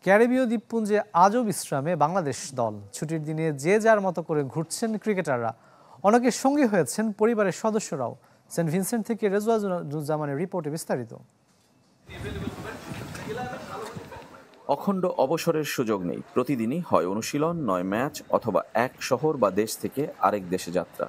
ক্যারিবীয় দ্বীপপুঞ্জে আজও বিশ্রামে বাংলাদেশ দল। ছুটির দিনে যে যার মতো করে ঘুরছেন ক্রিকেটাররা, অনেকের সঙ্গী হয়েছেন পরিবারের সদস্যরাও। সেন্ট ভিনসেন্ট থেকে রেজওয়ানুজ্জামানের রিপোর্টে বিস্তারিত। অখণ্ড অবসরের সুযোগ নেই, প্রতিদিনই হয় অনুশীলন, নয় ম্যাচ, অথবা এক শহর বা দেশ থেকে আরেক দেশে যাত্রা।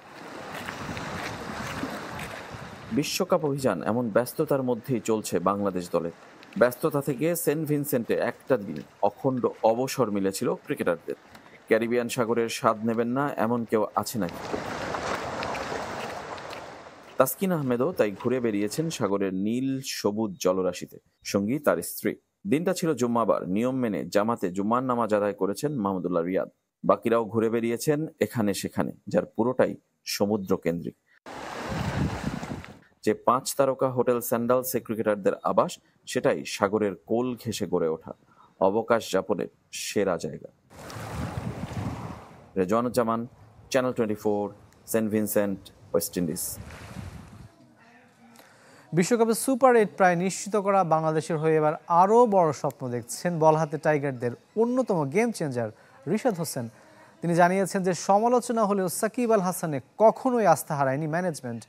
বিশ্বকাপ অভিযান এমন ব্যস্ততার মধ্যেই চলছে বাংলাদেশ দলের। ব্যস্ততা থেকে সেন্ট ভিনসেন্টে একটা দিন অখণ্ড অবসর মিলেছিল ক্রিকেটারদের। ক্যারিবিয়ান সাগরের স্বাদ নেবেন না এমন কেউ আছে নাকি? তাসকিন আহমেদও তাই ঘুরে বেরিয়েছেন সাগরের নীল সবুজ জলরাশিতে, সঙ্গী তার স্ত্রী। দিনটা ছিল জুম্মাবার। নিয়ম মেনে জামাতে জুম্মার নামাজ আদায় করেছেন মাহমুদুল্লাহ রিয়াদ। বাকিরাও ঘুরে বেরিয়েছেন এখানে সেখানে, যার পুরোটাই সমুদ্র কেন্দ্রিক। যে 5 তারকা হোটেল স্যান্ডালসে ক্রিকেটারদের আবাস, সেটাই সাগরের কোল ঘেঁষে গড়ে ওঠা অবকাশ যাপনের সেরা জায়গা। Rezwanuzzaman, channel 24, Saint Vincent, West Indies. বিশ্বকাপে সুপার 8 প্রায় নিশ্চিত করা বাংলাদেশের হয়ে এবার আরও বড় স্বপ্ন দেখছেন বল হাতে টাইগারদের অন্যতম গেম চেঞ্জার রিশাদ হোসেন। তিনি জানিয়েছেন যে সমালোচনা হলেও সাকিব আল হাসানে কখনোই আস্থা হারায়নি ম্যানেজমেন্ট।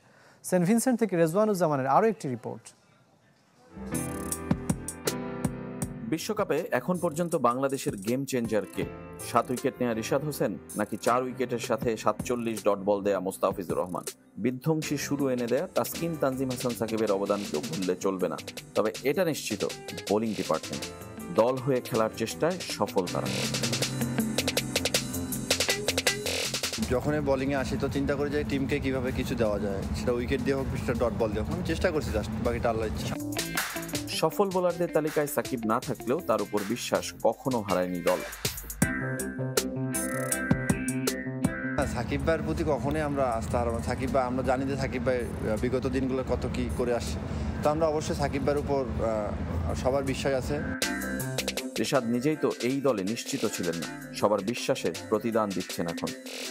সেন্ট ভিনসেন্ট থেকে রেজওয়ানুজ্জামানের আরও একটি রিপোর্ট। বিশ্বকাপে এখন পর্যন্ত বাংলাদেশের গেম চেঞ্জার কে? 7 উইকেট নেয়া রিশাদ হোসেন, নাকি 4 উইকেটের সাথে 47 ডট বল দেয়া মোস্তাফিজুর রহমান? বিধ্বংসী শুরু এনে দেয়া তাসকিন, তানজিম হাসান, সাকিবের অবদানকেও ভুললে চলবে না। তবে এটা নিশ্চিত, বোলিং ডিপার্টমেন্ট দল হয়ে খেলার চেষ্টায় সফল তারা। যখনই বোলিংয়ে আসি তো চিন্তা করি যে টিমকে কিভাবে কিছু দেওয়া যায়, সেটা উইকেট দিয়ে হোক, সেটা ডট বল দিয়ে হোক। আমি চেষ্টা করছি, জাস্ট বাকিটা আল্লাহর ইচ্ছা। সফল বোলারদের তালিকায় সাকিব না থাকলেও তার উপর বিশ্বাস কখনো হারায়নি দল। সাকিব ভাইয়ের প্রতি কখনোই আমরা আস্থা হারাবো। সাকিব ভাই, আমরা জানি যে সাকিব ভাই বিগত দিনগুলো কত কি করে আসছে, তো আমরা অবশ্যই সাকিব ভাইয়ের উপর সবার বিশ্বাস আছে। রিশাদ নিজেই তো এই দলে নিশ্চিত ছিলেন না, সবার বিশ্বাসের প্রতিদান দিচ্ছেন এখন।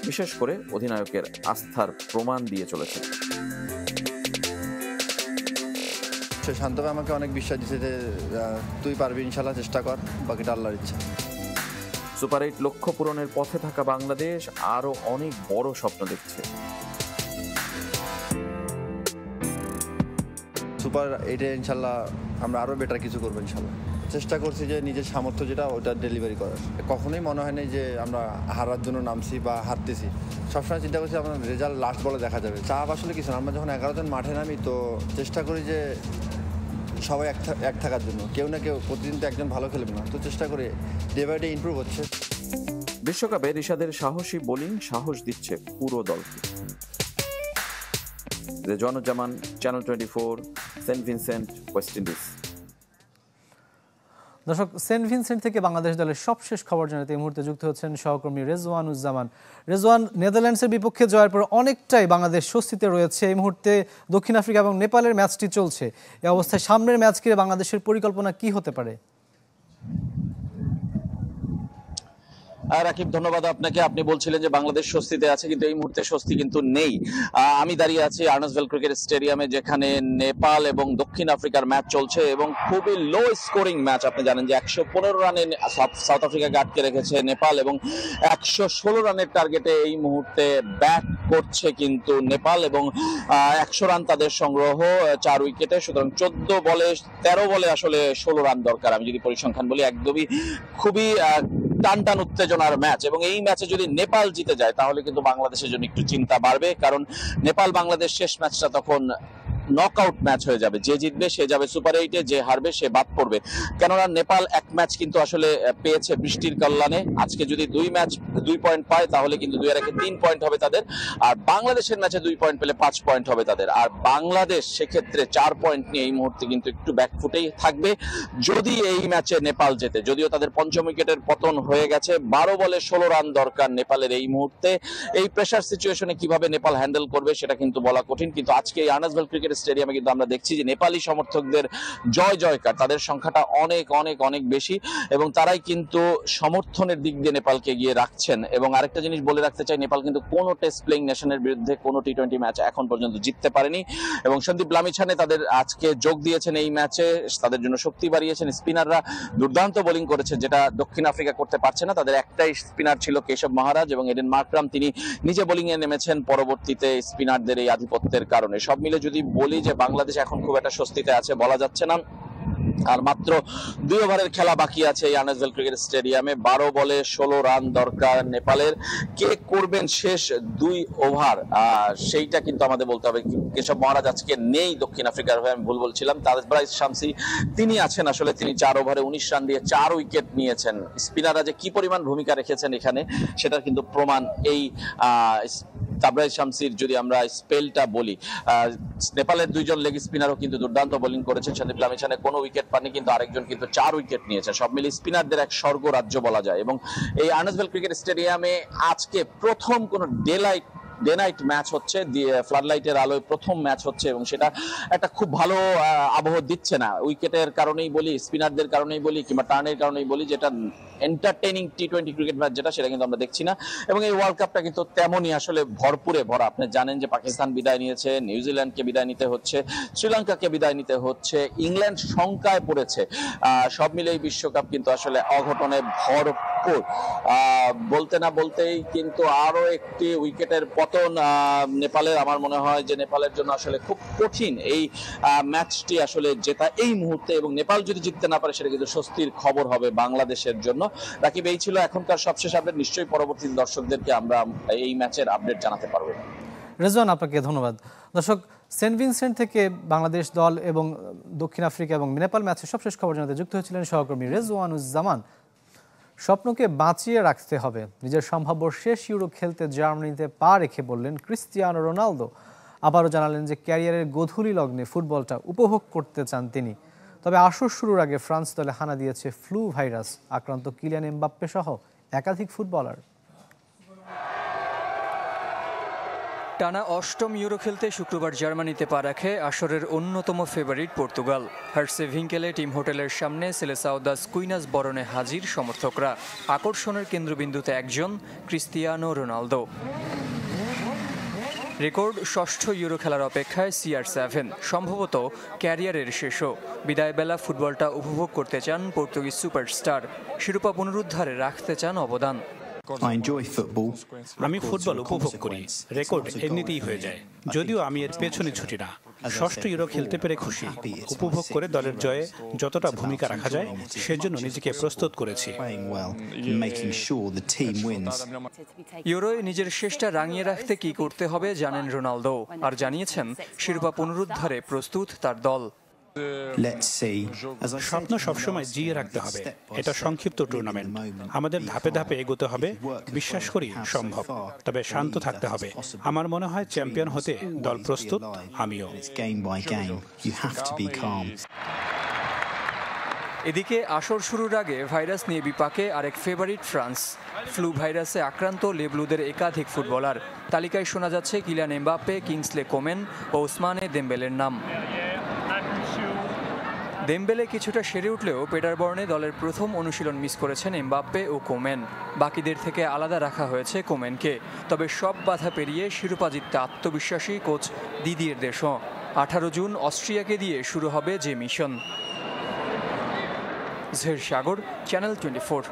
বিশেষ করে অধিনায়কের আস্থার প্রমাণ দিয়ে চলেছেন। শান্ত ভাই আমাকে অনেক বিশ্বাস দিচ্ছে যে তুই পারবি, ইনশাল্লাহ চেষ্টা কর, বাকিটা আল্লাহর ইচ্ছা। সুপার 8 লক্ষ্য পূরণের পথে থাকা বাংলাদেশ আরো অনেক বড় স্বপ্ন দেখছে। সুপার 8-এ ইনশাল্লাহ আমরা আরও বেটার কিছু করবো ইনশাল্লাহ। চেষ্টা করছি যে নিজের সামর্থ্য যেটা ওটা ডেলিভারি করার। কখনোই মনে হয় না যে আমরা হারার জন্য নামছি বা হারতেছি। সবসময় চিন্তা করছি আপনার রেজাল্ট লাস্ট বলে দেখা যাবে। চাপ আসলে কিছু না, আমরা যখন 11 জন মাঠে নামি তো চেষ্টা করি যে সবাই এক থাকার জন্য। কেউ না কেউ প্রতিদিন তো একজন ভালো খেলবে না, তো চেষ্টা করে ডে বাই ডে ইমপ্রুভ হচ্ছে। বিশ্বকাপে রিশাদের সাহসী বোলিং সাহস দিচ্ছে পুরো দলকে। Rezwanuzzaman, channel 24, Saint Vincent, West Indies. দর্শক, সেন্ট ভিনসেন্ট থেকে বাংলাদেশ দলের সবশেষ খবর জানাতে এই মুহূর্তে যুক্ত হচ্ছেন সহকর্মী রেজওয়ানুজ্জামান। রেজওয়ান, নেদারল্যান্ডসের বিপক্ষে জয়ের পর অনেকটাই বাংলাদেশ স্বস্তিতে রয়েছে। এই মুহূর্তে দক্ষিণ আফ্রিকা এবং নেপালের ম্যাচটি চলছে। এই অবস্থায় সামনের ম্যাচ ঘিরে বাংলাদেশের পরিকল্পনা কি হতে পারে? রাকিব, ধন্যবাদ আপনাকে। আপনি বলছিলেন যে বাংলাদেশ স্বস্তিতে আছে, কিন্তু এই মুহূর্তে স্বস্তি কিন্তু নেই। আমি দাঁড়িয়ে আছি আর্নেস্টভেল ক্রিকেট স্টেডিয়ামে, যেখানে নেপাল এবং দক্ষিণ আফ্রিকার ম্যাচ চলছে এবং খুবই লো স্কোরিং ম্যাচ। আপনি জানেন যে 115 রানে সাউথ আফ্রিকাকে আটকে রেখেছে নেপাল এবং 116 রানের টার্গেটে এই মুহূর্তে ব্যাট করছে কিন্তু নেপাল, এবং 100 রান তাদের সংগ্রহ 4 উইকেটে। সুতরাং 13 বলে আসলে 16 রান দরকার। আমি যদি পরিসংখ্যান বলি, একদমই খুবই টান উত্তেজনার ম্যাচ। এবং এই ম্যাচে যদি নেপাল জিতে যায় তাহলে কিন্তু বাংলাদেশের জন্য একটু চিন্তা বাড়বে, কারণ নেপাল বাংলাদেশ শেষ ম্যাচটা তখন নকআউট ম্যাচ হয়ে যাবে। যে জিতবে সে যাবে সুপার 8-এ, যে হারবে সে বাদ পড়বে। কেননা নেপাল এক ম্যাচ কিন্তু আসলে পেয়েছে বৃষ্টির কল্যাণে। আজকে যদি 2 পয়েন্ট পায় তাহলে কিন্তু 2-1-এ 3 পয়েন্ট হবে তাদের, আর বাংলাদেশের ম্যাচে 2 পয়েন্ট পেলে 5 পয়েন্ট হবে তাদের। আর বাংলাদেশ সেক্ষেত্রে 4 পয়েন্ট নিয়ে এই মুহূর্তে কিন্তু একটু ব্যাকফুটেই থাকবে যদি এই ম্যাচে নেপাল জেতে। যদিও তাদের পঞ্চম উইকেটের পতন হয়ে গেছে, 12 বলে 16 রান দরকার নেপালের এই মুহূর্তে। এই প্রেসার সিচুয়েশনে কিভাবে নেপাল হ্যান্ডেল করবে সেটা কিন্তু বলা কঠিন। কিন্তু আজকে এই আর্নেস্টভেল ক্রিকেট স্টেডিয়ামে কিন্তু আমরা দেখছি যে নেপালি সমর্থকদের জয় জয়কার, তাদের সংখ্যাটা অনেক অনেক অনেক বেশি এবং তারাই কিন্তু সমর্থনের দিক দিয়ে নেপালকে এগিয়ে রাখছেন। এবং আরেকটা জিনিস বলে রাখতে চাই, নেপাল কিন্তু কোনো টেস্ট প্লেইং নেশনের বিরুদ্ধে কোনো টি-20 ম্যাচ এখন পর্যন্ত জিততে পারেনি এবং সন্দীপ লামিছানে তাদের আজকে যোগ দিয়েছেন এই ম্যাচে, তাদের জন্য শক্তি বাড়িয়েছেন। স্পিনাররা দুর্দান্ত বোলিং করেছে, যেটা দক্ষিণ আফ্রিকা করতে পারছে না। তাদের একটাই স্পিনার ছিল কেশব মহারাজ এবং এডেন মার্করাম, তিনি নিজে বোলিং এ নেমেছেন পরবর্তীতে স্পিনারদের এই আধিপত্যের কারণে। সব মিলে যদি বলি যে বাংলাদেশ এখন খুব একটা স্বস্তিতে আছে বলা যাচ্ছে না। আর মাত্র 2 ওভারের খেলা বাকি আছে এই আর্নেস্টভেল ক্রিকেট স্টেডিয়ামে। 12 বলে 16 রান দরকার নেপালের। কে করবেন শেষ 2 ওভার সেইটা কিন্তু আমাদের বলতে হবে। কেশব মহারাজ আজকে নেই দক্ষিণ আফ্রিকার হয়ে, আমি ভুল বলছিলাম। তাজবরাইজ শামসি তিনি আছেন, আসলে তিনি 4 ওভারে 19 রান দিয়ে 4 উইকেট নিয়েছেন। স্পিনাররা যে কি পরিমাণ ভূমিকা রেখেছেন এখানে সেটার কিন্তু প্রমাণ এই তাবরাইজ শামসির যদি আমরা স্পেলটা বলি। নেপালের 2 জন লেগ স্পিনারও কিন্তু দুর্দান্ত বোলিং করেছেন। সন্দীপ লামিছানে কোনো উইকেট পাননি, কিন্তু আরেকজন কিন্তু 4 উইকেট নিয়েছে। সব মিলিয়ে স্পিনারদের এক স্বর্গ রাজ্য বলা যায়। এবং এই আর্নেস্টভেল ক্রিকেট স্টেডিয়ামে আজকে প্রথম কোন ডে নাইট ম্যাচ হচ্ছে, ফ্লাড লাইটের আলোয় প্রথম ম্যাচ হচ্ছে এবং সেটা একটা খুব ভালো আবহ দিচ্ছে না। উইকেটের কারণেই বলি, স্পিনারদের কারণেই বলি কিংবা টার্নের কারণেই বলি, যেটা এন্টারটেইনিং টি-20 ক্রিকেট ম্যাচ যেটা, সেটা কিন্তু আমরা দেখছি না। এবং এই ওয়ার্ল্ড কাপটা কিন্তু তেমনই আসলে ভরপুরে ভরা। আপনি জানেন যে পাকিস্তান বিদায় নিয়েছে, নিউজিল্যান্ডকে বিদায় নিতে হচ্ছে, শ্রীলঙ্কাকে বিদায় নিতে হচ্ছে, ইংল্যান্ড শঙ্কায় পড়েছে। সব মিলে এই বিশ্বকাপ কিন্তু আসলে অঘটনে ভরপুর। বলতে না বলতেই কিন্তু আরো একটি উইকেটের পতন নেপালের। আমার মনে হয় যে নেপালের জন্য আসলে খুব কঠিন এই ম্যাচটি আসলে জেতা এই মুহূর্তে, এবং নেপাল যদি জিততে না পারে সেটা কিন্তু স্বস্তির খবর হবে বাংলাদেশের জন্য। রাকিব, এই ছিল এখনকার সবশেষ আপডেট। নিশ্চয়ই পরবর্তী দর্শকদেরকে আমরা এই ম্যাচের আপডেট জানাতে পারবো। রেজওয়ান, আপনাকে ধন্যবাদ। দর্শক, সেন্ট ভিনসেন্ট থেকে বাংলাদেশ দল এবং দক্ষিণ আফ্রিকা এবং নেপাল ম্যাচের সবশেষ খবর জানাতে যুক্ত হয়েছিলেন সহকর্মী রেজওয়ানুজ্জামান। স্বপ্নকে বাঁচিয়ে রাখতে হবে, নিজের সম্ভাব্য শেষ ইউরো খেলতে জার্মানিতে পা রেখে বললেন ক্রিস্টিয়ানো রোনালদো। আবারও জানালেন যে ক্যারিয়ারের গোধূলি লগ্নে ফুটবলটা উপভোগ করতে চান তিনি। তবে আসর শুরুর আগে ফ্রান্স দলে হানা দিয়েছে ফ্লু ভাইরাস, আক্রান্ত কিলিয়ান এমবাপ্পে সহ একাধিক ফুটবলার। টানা 8ম ইউরো খেলতে শুক্রবার জার্মানিতে পা রাখে আসরের অন্যতম ফেভারিট পর্তুগাল। হার্সেভিঙ্কেলে টিম হোটেলের সামনে সেলেসাও দাস কুইনাস বরণে হাজির সমর্থকরা। আকর্ষণের কেন্দ্রবিন্দুতে একজন, ক্রিস্টিয়ানো রোনালদো। রেকর্ড 6ষ্ঠ ইউরো খেলার অপেক্ষায় CR7, সম্ভবত ক্যারিয়ারের শেষও। বিদায়বেলা ফুটবলটা উপভোগ করতে চান পর্তুগিজ সুপারস্টার, শিরোপা পুনরুদ্ধারে রাখতে চান অবদান। আমি ফুটবল উপভোগ করি, রেকর্ড এমনিতেই হয়ে যায়। যদিও আমি এর পেছনে ছুটি না। 6ষ্ঠ ইউরো খেলতে পেরে খুশি, উপভোগ করে দলের জয়ে যতটা ভূমিকা রাখা যায় সেজন্য নিজেকে প্রস্তুত করেছি। ইউরোয় নিজের শেষটা রাঙিয়ে রাখতে কি করতে হবে জানেন রোনালদো, আর জানিয়েছেন শিরোপা পুনরুদ্ধারে প্রস্তুত তার দল। স্বপ্ন সবসময় জিয়ে রাখতে হবে। এটা সংক্ষিপ্ত টুর্নামেন্ট, আমাদের ধাপে ধাপে এগোতে হবে। বিশ্বাস করি সম্ভব, তবে শান্ত থাকতে হবে। আমার মনে হয় চ্যাম্পিয়ন হতে দল প্রস্তুত, আমিও। এদিকে আসর শুরুর আগে ভাইরাস নিয়ে বিপাকে আরেক ফেভারিট ফ্রান্স। ফ্লু ভাইরাসে আক্রান্ত লেবলুদের একাধিক ফুটবলার। তালিকায় শোনা যাচ্ছে কিলিয়ান এমবাপ্পে, কিংসলে কোমেন ও ওসমানে দেমবেলের নাম। দেমবেলে কিছুটা সেরে উঠলেও পেটারবর্নে দলের প্রথম অনুশীলন মিস করেছেন এমবাপ্পে ও কোমেন। বাকিদের থেকে আলাদা রাখা হয়েছে কোমেনকে। তবে সব বাধা পেরিয়ে শিরোপা জিততে আত্মবিশ্বাসী কোচ দিদিয়ের দেশও। 18 জুন অস্ট্রিয়াকে দিয়ে শুরু হবে যে মিশন। জহির সাগর, চ্যানেল 24।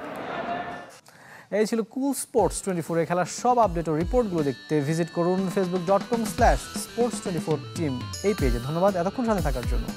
এই ছিল কুল স্পোর্টস 24 এর খেলার সব আপডেট ও রিপোর্টগুলো দেখতে ভিজিট করুন facebook.com/sports24team এই পেজে। ধন্যবাদ এতক্ষণ সাথে থাকার জন্য।